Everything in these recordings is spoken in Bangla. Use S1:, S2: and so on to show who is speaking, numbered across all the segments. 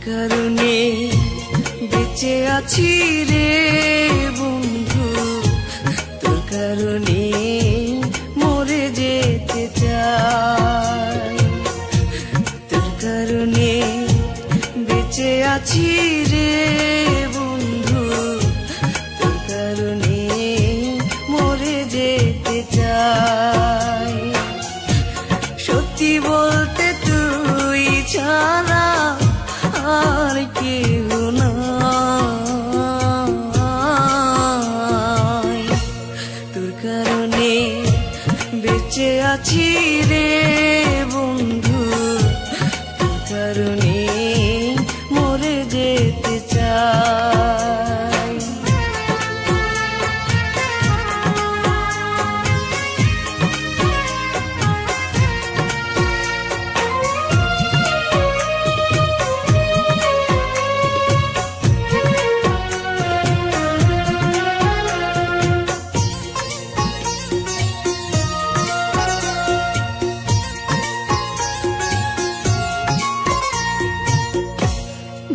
S1: কারণে বেঁচে আছি রে বন্ধু, তোর কারণে মরে যেতে চাই। তোর কারণে বেঁচে আছি রে বন্ধু, তোর কারণে মরে যেতে চাই। সত্যি বলতে তুই ছাড়া আর কেউ নাই। তোর কারণে বেঁচে আছি রে বন্ধু, তোর কারণে মরে যেতে চাই।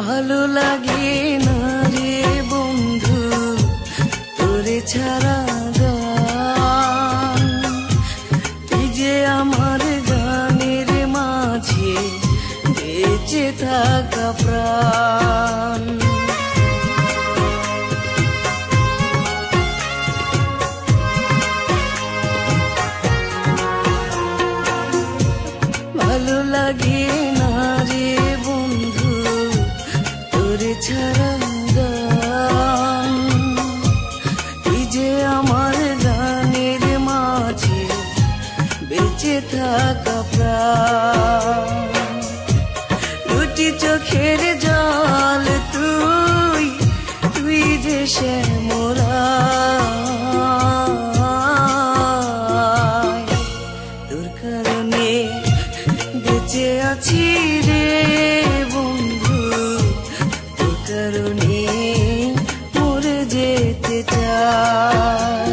S1: ভালো লাগে না রে বন্ধু তোরে ছাড়া গান, তুই যে আমার গানের মাঝে বেঁচে থাকা প্রাণ। ভালো লাগে না রে বন্ধু তোরে ছাড়া গান, তুই যে আমার গানের মাঝে বেঁচে থাকা প্রাণ। দুটি চোখের জল তুই, তুই যে শ্যামরায়। তোর কারণে বেঁচে আছি রে বন্ধু, তোর কারণে মরে যেতে চাই।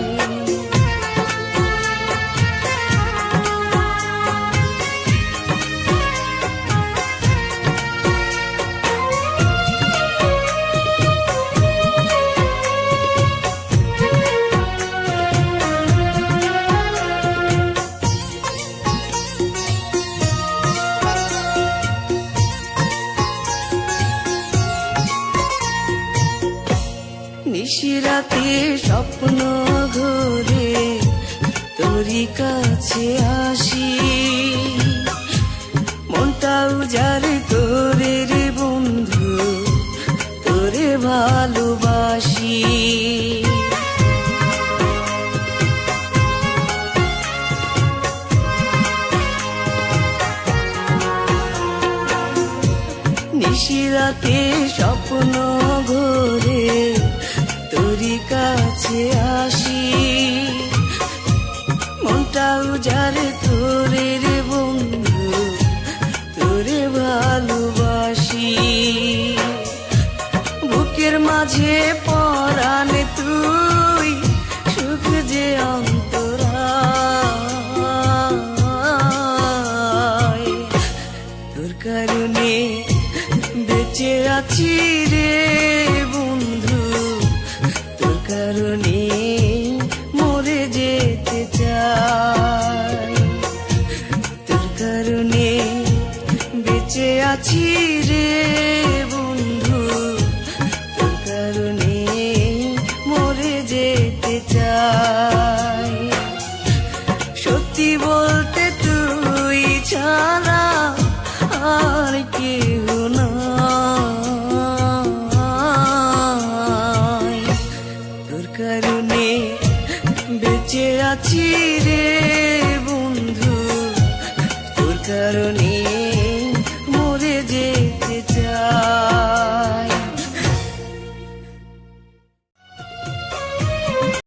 S1: নিশিরাতে স্বপ্ন ঘোরে তোরই কাছে আসি, মনটা উজাড় করে রে বন্ধু তোরে ভালোবাসি। নিশিরাতে স্বপ্ন ঘোরে তোরই কাছে আসি, মনটা উজাড় তোরে রে বন্ধু তোরে ভালোবাসি। বুকের মাঝে পরাণ তুই, সুখ যে অন্তরায়। তোর কারণে বেঁচে আছি রে বন্ধু, তোর কারণে মরে যেতে চাই। তোর কারণে বেঁচে আছি রে বন্ধু, তোর কারণে মরে যেতে চাই। সত্যি বলতে তুই ছাড়া আর কেউ নাই। তোর কারণে বেঁচে আছি রে